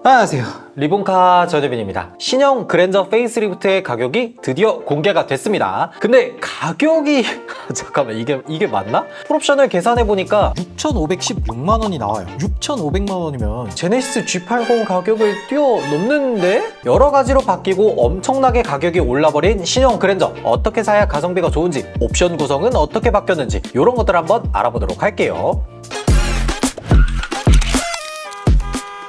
안녕하세요, 리본카 전혜빈입니다. 신형 그랜저 페이스리프트의 가격이 드디어 공개가 됐습니다. 근데 가격이 잠깐만, 이게 맞나? 풀옵션을 계산해보니까 6,516만원이 나와요. 6,500만원이면 제네시스 G80 가격을 뛰어넘는데? 여러 가지로 바뀌고 엄청나게 가격이 올라버린 신형 그랜저, 어떻게 사야 가성비가 좋은지, 옵션 구성은 어떻게 바뀌었는지 이런 것들 한번 알아보도록 할게요.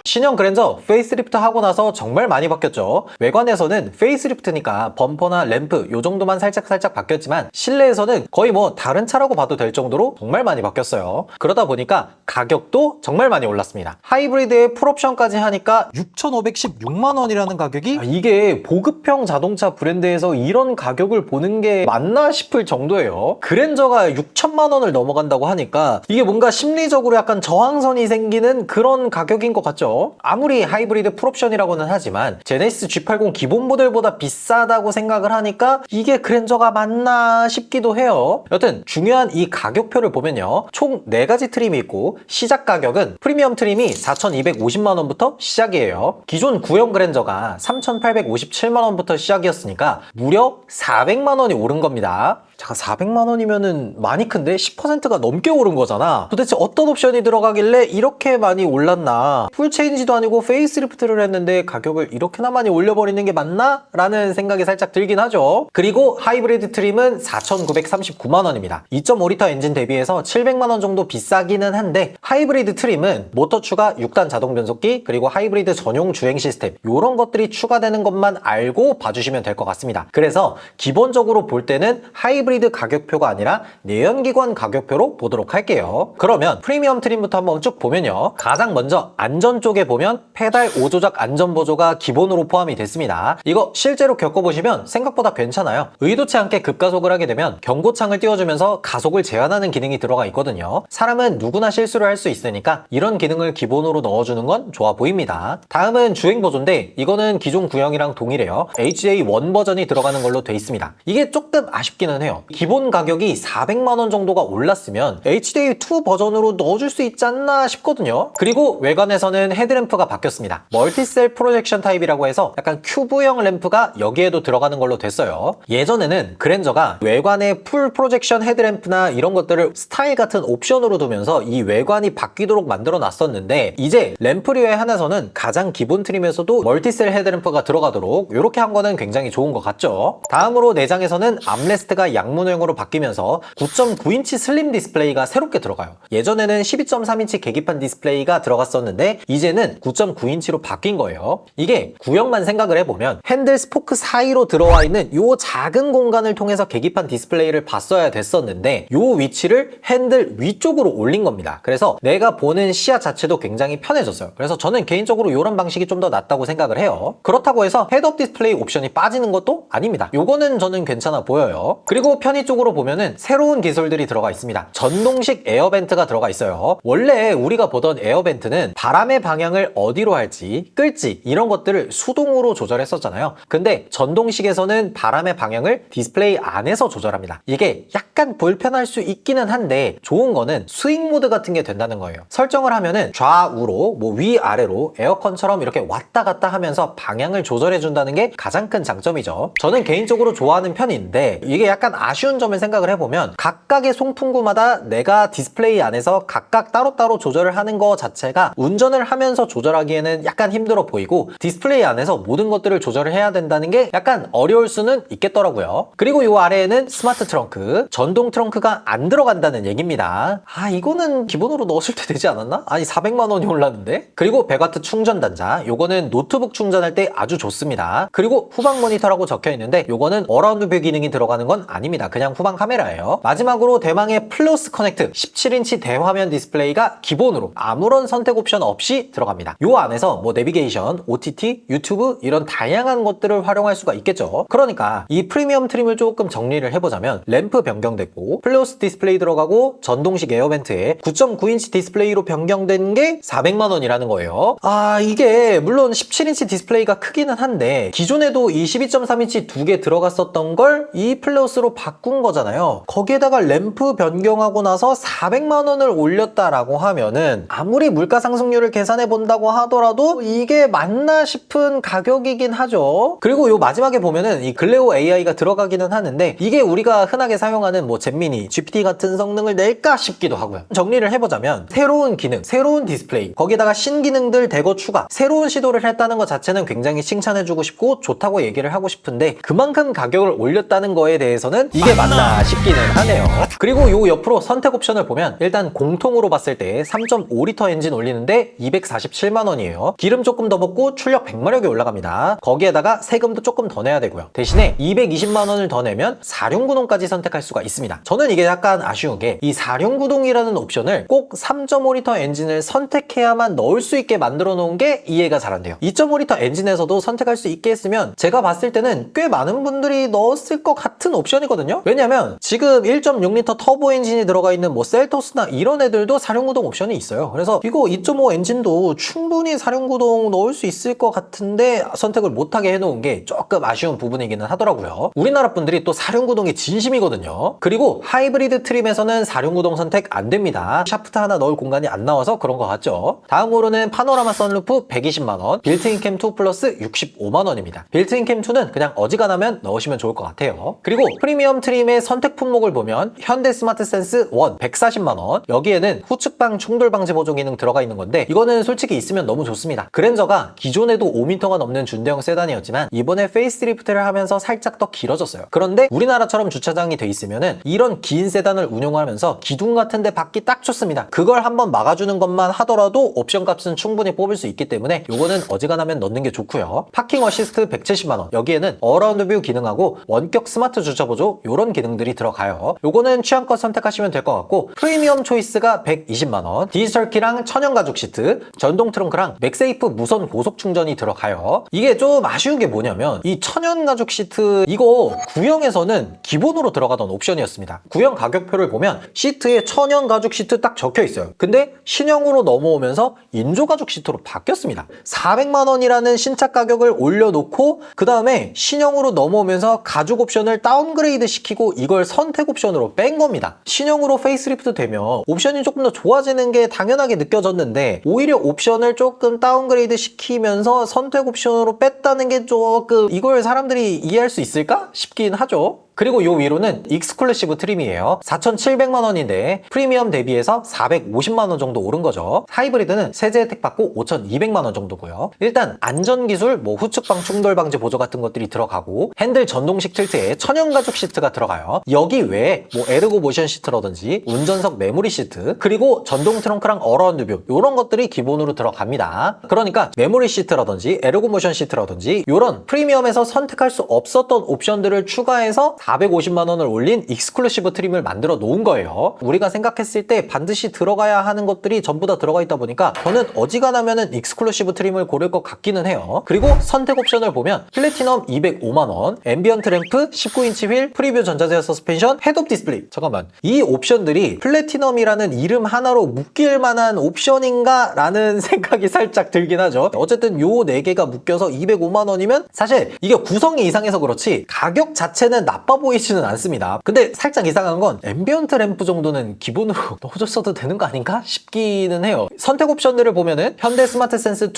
신형 그랜저 페이스리프트 하고 나서 정말 많이 바뀌었죠. 외관에서는 페이스리프트니까 범퍼나 램프 요 정도만 살짝 바뀌었지만 실내에서는 거의 뭐 다른 차라고 봐도 될 정도로 정말 많이 바뀌었어요. 그러다 보니까 가격도 정말 많이 올랐습니다. 하이브리드에 풀옵션까지 하니까 6,516만원이라는 가격이 이게 보급형 자동차 브랜드에서 이런 가격을 보는 게 맞나 싶을 정도예요. 그랜저가 6천만원을 넘어간다고 하니까 이게 뭔가 심리적으로 약간 저항선이 생기는 그런 가격인 것 같죠. 아무리 하이브리드 풀옵션이라고는 하지만 제네시스 G80 기본 모델보다 비싸다고 생각을 하니까 이게 그랜저가 맞나 싶기도 해요. 여튼 중요한 이 가격표를 보면요, 총 4가지 트림이 있고 시작 가격은 프리미엄 트림이 4,250만원부터 시작이에요. 기존 구형 그랜저가 3,857만원부터 시작이었으니까 무려 400만원이 오른 겁니다. 잠깐, 400만원이면은 많이 큰데 10%가 넘게 오른 거잖아. 도대체 어떤 옵션이 들어가길래 이렇게 많이 올랐나? 풀체인지도 아니고 페이스리프트를 했는데 가격을 이렇게나 많이 올려버리는 게 맞나? 라는 생각이 살짝 들긴 하죠. 그리고 하이브리드 트림은 4,939만원입니다. 2.5L 엔진 대비해서 700만원 정도 비싸기는 한데 하이브리드 트림은 모터 추가 6단 자동 변속기 그리고 하이브리드 전용 주행 시스템 이런 것들이 추가되는 것만 알고 봐주시면 될 것 같습니다. 그래서 기본적으로 볼 때는 하이브리드 가격표가 아니라 내연기관 가격표로 보도록 할게요. 그러면 프리미엄 트림부터 한번 쭉 보면요, 가장 먼저 안전 쪽에 보면 페달 5조작 안전보조가 기본으로 포함이 됐습니다. 이거 실제로 겪어보시면 생각보다 괜찮아요. 의도치 않게 급가속을 하게 되면 경고창을 띄워주면서 가속을 제한하는 기능이 들어가 있거든요. 사람은 누구나 실수를 할 수 있으니까 이런 기능을 기본으로 넣어주는 건 좋아 보입니다. 다음은 주행보조인데 이거는 기존 구형이랑 동일해요. HJ1 버전이 들어가는 걸로 돼 있습니다. 이게 조금 아쉽기는 해요. 기본 가격이 400만원 정도가 올랐으면 HJ2 버전으로 넣어줄 수 있지 않나 싶거든요. 그리고 외관에서는 헤드램프가 바뀌었습니다. 멀티셀 프로젝션 타입이라고 해서 약간 큐브형 램프가 여기에도 들어가는 걸로 됐어요. 예전에는 그랜저가 외관에 풀 프로젝션 헤드램프나 이런 것들을 스타일 같은 옵션으로 두면서 이 외관이 바뀌도록 만들어 놨었는데 이제 램프류에 한해서는 가장 기본 트림에서도 멀티셀 헤드램프가 들어가도록 이렇게 한 거는 굉장히 좋은 것 같죠. 다음으로 내장에서는 암레스트가 양문형으로 바뀌면서 9.9인치 슬림 디스플레이가 새롭게 들어가요. 예전에는 12.3인치 계기판 디스플레이가 들어갔었는데 이제는 9.9인치로 바뀐 거예요. 이게 구형만 생각을 해보면 핸들 스포크 사이로 들어와 있는 요 작은 공간을 통해서 계기판 디스플레이를 봤어야 됐었는데 요 위치를 핸들 위쪽으로 올린 겁니다. 그래서 내가 보는 시야 자체도 굉장히 편해졌어요. 그래서 저는 개인적으로 이런 방식이 좀 더 낫다고 생각을 해요. 그렇다고 해서 헤드업 디스플레이 옵션이 빠지는 것도 아닙니다. 요거는 저는 괜찮아 보여요. 그리고 편의 쪽으로 보면은 새로운 기술들이 들어가 있습니다. 전동식 에어벤트가 들어가 있어요. 원래 우리가 보던 에어벤트는 바람의 방향을 어디로 할지, 끌지 이런 것들을 수동으로 조절했었잖아요. 근데 전동식에서는 바람의 방향을 디스플레이 안에서 조절합니다. 이게 약간 불편할 수 있기는 한데 좋은 거는 스윙 모드 같은 게 된다는 거예요. 설정을 하면은 좌우로 뭐 위아래로 에어컨처럼 이렇게 왔다 갔다 하면서 방향을 조절해 준다는 게 가장 큰 장점이죠. 저는 개인적으로 좋아하는 편인데 이게 약간 아쉬운 점을 생각을 해보면 각각의 송풍구마다 내가 디스플레이 안에서 각각 따로따로 조절을 하는 거 자체가 운전을 하면서 조절하기에는 약간 힘들어 보이고 디스플레이 안에서 모든 것들을 조절을 해야 된다는 게 약간 어려울 수는 있겠더라고요. 그리고 이 아래에는 스마트 트렁크, 전동 트렁크가 안 들어간다는 얘기입니다. 이거는 기본으로 넣었을 때 되지 않았나? 아니 400만원이 올랐는데? 그리고 100W 충전 단자, 요거는 노트북 충전할 때 아주 좋습니다. 그리고 후방 모니터라고 적혀 있는데 요거는 어라운드 뷰 기능이 들어가는 건 아닙니다. 그냥 후방 카메라예요. 마지막으로 대망의 플러스 커넥트 17인치 대화면 디스플레이가 기본으로 아무런 선택 옵션 없이 들어갑니다. 요 안에서 뭐 내비게이션, OTT, 유튜브 이런 다양한 것들을 활용할 수가 있겠죠. 그러니까 이 프리미엄 트림을 조금 정리를 해보자면 램프 변경됐고 플러스 디스플레이 들어가고 전동식 에어벤트에 9.9인치 디스플레이로 변경된 게 400만원이라는 거예요. 이게 물론 17인치 디스플레이가 크기는 한데 기존에도 이 12.3인치 두 개 들어갔었던 걸 이 플러스로 바꾼 거잖아요. 거기에다가 램프 변경하고 나서 400만 원을 올렸다라고 하면은 아무리 물가 상승률을 계산해 본다고 하더라도 이게 맞나 싶은 가격이긴 하죠. 그리고 요 마지막에 보면은 이 글레오 AI가 들어가기는 하는데 이게 우리가 흔하게 사용하는 뭐 잼미니, GPT 같은 성능을 낼까 싶기도 하고요. 정리를 해보자면 새로운 기능, 새로운 디스플레이, 거기다가 신기능들 대거 추가, 새로운 시도를 했다는 것 자체는 굉장히 칭찬해주고 싶고 좋다고 얘기를 하고 싶은데 그만큼 가격을 올렸다는 거에 대해서는 이게 맞나 싶기는 하네요. 그리고 요 옆으로 선택 옵션을 보면 일단 공통으로 봤을 때 3.5리터 엔진 올리는데 247만 원이에요. 기름 조금 더 붓고 출력 100마력이 올라갑니다. 거기에다가 세금도 조금 더 내야 되고요. 대신에 220만 원을 더 내면 4륜구동까지 선택할 수가 있습니다. 저는 이게 약간 아쉬운 게 이 4륜구동이라는 옵션을 꼭 3.5리터 엔진을 선택해야만 넣을 수 있게 만들어 놓은 게 이해가 잘 안 돼요. 2.5리터 엔진에서도 선택할 수 있게 했으면 제가 봤을 때는 꽤 많은 분들이 넣었을 것 같은 옵션이거든요. 왜냐면 지금 1.6리터 터보 엔진이 들어가 있는 뭐 셀토스나 이런 애들도 4륜구동 옵션이 있어요. 그래서 이거 2.5 엔진도 충분히 4륜구동 넣을 수 있을 것 같은데 선택을 못하게 해놓은 게 조금 아쉬운 부분이기는 하더라고요. 우리나라 분들이 또 4륜구동이 진심이거든요. 그리고 하이브리드 트림에서는 4륜구동 선택 안 됩니다. 샤프트 하나 넣을 공간이 안 나와서 그런 것 같죠. 다음으로는 파노라마 선루프 120만 원, 빌트인 캠 2 플러스 65만 원입니다. 빌트인 캠 2는 그냥 어지간하면 넣으시면 좋을 것 같아요. 그리고 프리미엄 트림의 선택 품목을 보면 현대 스마트 센스 1 140만 원, 여기에는 후측방 충돌 방지 보조 기능 들어가 있는 건데 이거는 솔직히 있으면 너무 좋습니다. 그랜저가 기존에도 5m가 넘는 준대형 세단이었지만 이번에 페이스리프트를 하면서 살짝 더 길어졌어요. 그런데 우리나라처럼 주차장이 돼 있으면은 이런 긴 세단을 운용하면서 기둥 같은데 받기 딱 좋습니다. 그걸 한번 막아주는 것만 하더라도 옵션 값은 충분히 뽑을 수 있기 때문에 요거는 어지간하면 넣는 게 좋고요. 파킹 어시스트 170만 원, 여기에는 어라운드 뷰 기능하고 원격 스마트 주차 보조 요런 기능들이 들어가요. 요거는 취향껏 선택하시면 될 것 같고 프리미엄 초이스가 120만 원, 디지털 키랑 천연 가죽 시트, 전동 트렁크랑 맥세이프 무선 고속 충전이 들어가요. 이게 좀 아쉬운 게 뭐냐면 이 천연 가죽 시트 이거 구형에서는 기본으로 들어가던 옵션이었습니다. 구형 가격표를 보면 시트에 천연 가죽 시트 딱 적혀 있어요. 근데 신형으로 넘어오면서 인조 가죽 시트로 바뀌었습니다. 400만 원이라는 신차 가격을 올려놓고 그 다음에 신형으로 넘어오면서 가죽 옵션을 다운그레이드 시키고 이걸 선택 옵션으로 뺀 겁니다. 신형으로 페이스리프트 되면 옵션이 조금 더 좋아지는 게 당연하게 느껴졌는데 오히려 옵션을 조금 다운그레이드 시키면서 선택 옵션으로 뺐다는 게 조금 이걸 사람들이 이해할 수 있을까 싶긴 하죠. 그리고 요 위로는 익스클루시브 트림이에요. 4,700만 원인데 프리미엄 대비해서 450만 원 정도 오른 거죠. 하이브리드는 세제 혜택 받고 5,200만 원 정도고요. 일단 안전기술, 뭐 후측방 충돌 방지 보조 같은 것들이 들어가고 핸들 전동식 틸트에 천연 가죽 시트가 들어가요. 여기 외에 뭐 에르고 모션 시트라든지 운전석 메모리 시트, 그리고 전동 트렁크랑 어라운드 뷰 요런 것들이 기본으로 들어갑니다. 그러니까 메모리 시트라든지 에르고 모션 시트라든지 요런 프리미엄에서 선택할 수 없었던 옵션들을 추가해서 450만 원을 올린 익스클루시브 트림을 만들어 놓은 거예요. 우리가 생각했을 때 반드시 들어가야 하는 것들이 전부 다 들어가 있다 보니까 저는 어지간하면은 익스클루시브 트림을 고를 것 같기는 해요. 그리고 선택 옵션을 보면 플래티넘 205만 원, 앰비언트 램프, 19인치 휠, 프리뷰 전자제어 서스펜션, 헤드업 디스플레이. 잠깐만, 이 옵션들이 플래티넘이라는 이름 하나로 묶일 만한 옵션인가? 라는 생각이 살짝 들긴 하죠. 어쨌든 요 4개가 묶여서 205만 원이면 사실 이게 구성이 이상해서 그렇지 가격 자체는 나빠 보이지는 않습니다. 근데 살짝 이상한 건 앰비언트 램프 정도는 기본으로 넣어줬어도 되는 거 아닌가 싶기는 해요. 선택 옵션들을 보면은 현대 스마트 센스 2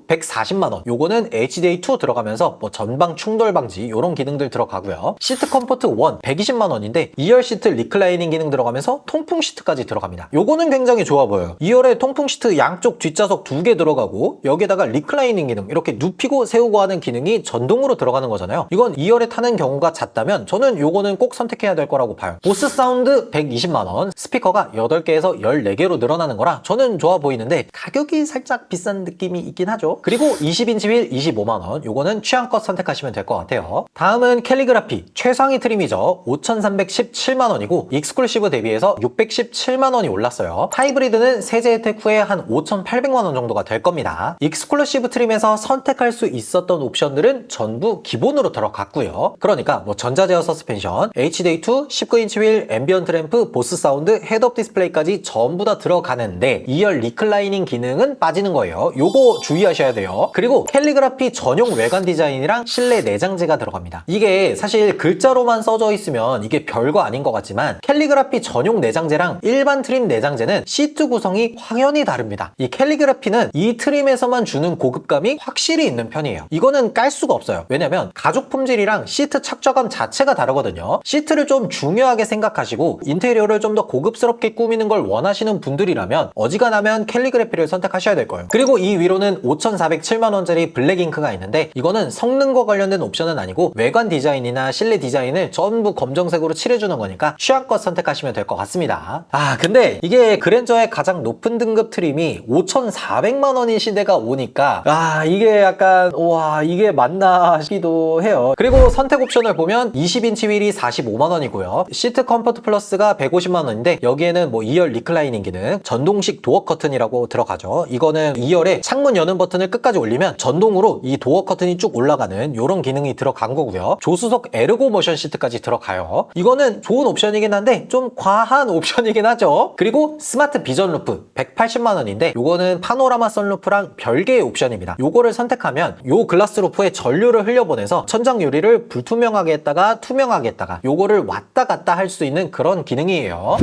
140만 원, 요거는 HDA2 들어가면서 뭐 전방 충돌 방지 요런 기능들 들어가고요. 시트 컴포트 1 120만 원인데 2열 시트 리클라이닝 기능 들어가면서 통풍 시트까지 들어갑니다. 요거는 굉장히 좋아 보여요. 2열에 통풍 시트 양쪽 뒷좌석 2개 들어가고 여기에다가 리클라이닝 기능, 이렇게 눕히고 세우고 하는 기능이 전동으로 들어가는 거잖아요. 이건 2열에 타는 경우가 잦다면 저는 요거는 꼭 선택해야 될 거라고 봐요. 보스 사운드 120만 원, 스피커가 8개에서 14개로 늘어나는 거라 저는 좋아 보이는데 가격이 살짝 비싼 느낌이 있긴 하죠. 그리고 20인치 휠 25만 원, 요거는 취향껏 선택하시면 될 것 같아요. 다음은 캘리그라피 최상위 트림이죠. 5,317만 원이고 익스클루시브 대비해서 617만 원이 올랐어요. 하이브리드는 세제 혜택 후에 한 5,800만 원 정도가 될 겁니다. 익스클루시브 트림에서 선택할 수 있었던 옵션들은 전부 기본으로 들어갔고요. 그러니까 뭐 전자제어 서스펜션, HD2, 19인치 휠, 앰비언트 램프, 보스 사운드, 헤드업 디스플레이까지 전부 다 들어가는데 2열 리클라이닝 기능은 빠지는 거예요. 요거 주의하셔야 돼요. 그리고 캘리그라피 전용 외관 디자인이랑 실내 내장재가 들어갑니다. 이게 사실 글자로만 써져 있으면 이게 별거 아닌 것 같지만 캘리그라피 전용 내장재랑 일반 트림 내장재는 시트 구성이 확연히 다릅니다. 이 캘리그라피는 이 트림에서만 주는 고급감이 확실히 있는 편이에요. 이거는 깔 수가 없어요. 왜냐면 가죽 품질이랑 시트 착좌감 자체가 다르거든요. 시트를 좀 중요하게 생각하시고 인테리어를 좀 더 고급스럽게 꾸미는 걸 원하시는 분들이라면 어지간하면 캘리그래피를 선택하셔야 될 거예요. 그리고 이 위로는 5,407만원짜리 블랙잉크가 있는데 이거는 성능과 관련된 옵션은 아니고 외관 디자인이나 실내 디자인을 전부 검정색으로 칠해주는 거니까 취향껏 선택하시면 될 것 같습니다. 근데 이게 그랜저의 가장 높은 등급 트림이 5,400만원인 시대가 오니까 이게 약간 와 이게 맞나 싶기도 해요. 그리고 선택 옵션을 보면 20인치 휠이 45만원이고요. 시트 컴포트 플러스가 150만원인데 여기에는 뭐 2열 리클라이닝 기능, 전동식 도어 커튼이라고 들어가죠. 이거는 2열에 창문 여는 버튼을 끝까지 올리면 전동으로 이 도어 커튼이 쭉 올라가는 이런 기능이 들어간 거고요. 조수석 에르고 모션 시트까지 들어가요. 이거는 좋은 옵션이긴 한데 좀 과한 옵션이긴 하죠. 그리고 스마트 비전 루프 180만원인데 요거는 파노라마 선루프랑 별개의 옵션입니다. 요거를 선택하면 요 글라스 루프에 전류를 흘려보내서 천장 유리를 불투명하게 했다가 투명하게 했다가 요거를 왔다 갔다 할 수 있는 그런 기능이에요.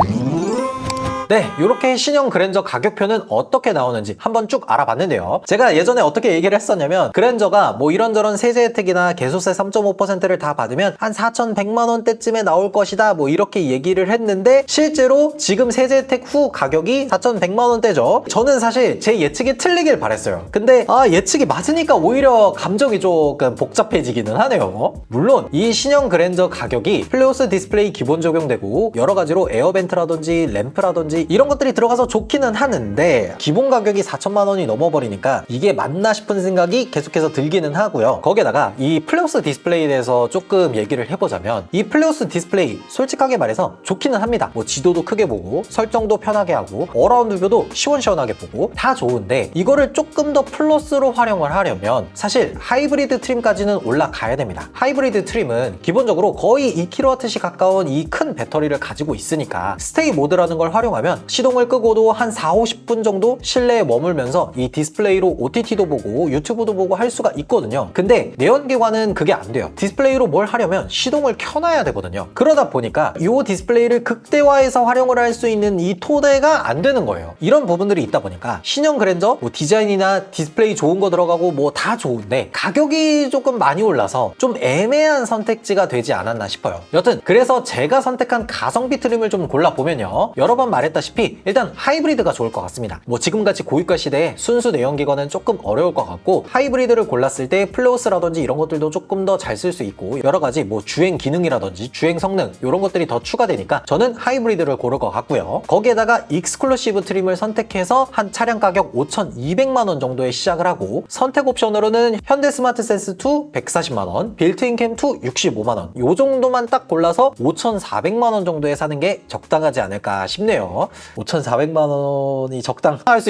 네, 이렇게 신형 그랜저 가격표는 어떻게 나오는지 한번 쭉 알아봤는데요. 제가 예전에 어떻게 얘기를 했었냐면 그랜저가 뭐 이런저런 세제 혜택이나 개소세 3.5%를 다 받으면 한 4,100만원대쯤에 나올 것이다 뭐 이렇게 얘기를 했는데 실제로 지금 세제 혜택 후 가격이 4,100만원대죠. 저는 사실 제 예측이 틀리길 바랬어요. 근데 예측이 맞으니까 오히려 감정이 조금 복잡해지기는 하네요. 물론 이 신형 그랜저 가격이 플레오스 디스플레이 기본 적용되고 여러 가지로 에어벤트라든지 램프라든지 이런 것들이 들어가서 좋기는 하는데 기본 가격이 4천만원이 넘어버리니까 이게 맞나 싶은 생각이 계속해서 들기는 하고요. 거기에다가 이 플레오스 디스플레이에 대해서 조금 얘기를 해보자면 이 플레오스 디스플레이 솔직하게 말해서 좋기는 합니다. 뭐 지도도 크게 보고 설정도 편하게 하고 어라운드 뷰도 시원시원하게 보고 다 좋은데 이거를 조금 더 플러스로 활용을 하려면 사실 하이브리드 트림까지는 올라가야 됩니다. 하이브리드 트림은 기본적으로 거의 2kWh 가까운 이 큰 배터리를 가지고 있으니까 스테이 모드라는 걸 활용하면 시동을 끄고도 한 40-50분 정도 실내에 머물면서 이 디스플레이로 OTT도 보고 유튜브도 보고 할 수가 있거든요. 근데 내연기관은 그게 안 돼요. 디스플레이로 뭘 하려면 시동을 켜놔야 되거든요. 그러다 보니까 이 디스플레이를 극대화해서 활용을 할 수 있는 이 토대가 안 되는 거예요. 이런 부분들이 있다 보니까 신형 그랜저 뭐 디자인이나 디스플레이 좋은 거 들어가고 뭐 다 좋은데 가격이 조금 많이 올라서 좀 애매한 선택지가 되지 않았나 싶어요. 여튼 그래서 제가 선택한 가성비 트림을 좀 골라보면요. 여러 번 말했다시피 일단 하이브리드가 좋을 것 같습니다. 뭐 지금같이 고유가 시대에 순수 내연기관은 조금 어려울 것 같고 하이브리드를 골랐을 때 플레오스라든지 이런 것들도 조금 더 잘 쓸 수 있고 여러 가지 뭐 주행 기능이라든지 주행 성능 이런 것들이 더 추가되니까 저는 하이브리드를 고를 것 같고요. 거기에다가 익스클루시브 트림을 선택해서 한 차량 가격 5,200만원 정도에 시작을 하고 선택 옵션으로는 현대 스마트 센스 2 140만원, 빌트인 캠 2 65만원 요 정도만 딱 골라서 5,400만원 정도에 사는 게 적당하지 않을까 싶네요. 5,400만원이 적당할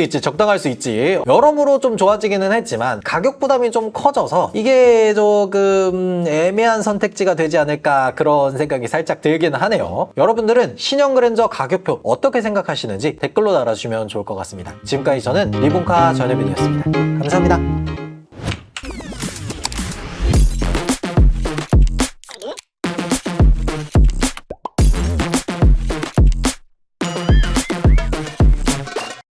수 있지. 여러모로 좀 좋아지기는 했지만 가격 부담이 좀 커져서 이게 조금 애매한 선택지가 되지 않을까 그런 생각이 살짝 들기는 하네요. 여러분들은 신형 그랜저 가격표 어떻게 생각하시는지 댓글로 달아주시면 좋을 것 같습니다. 지금까지 저는 리본카 전혜빈이었습니다. 감사합니다.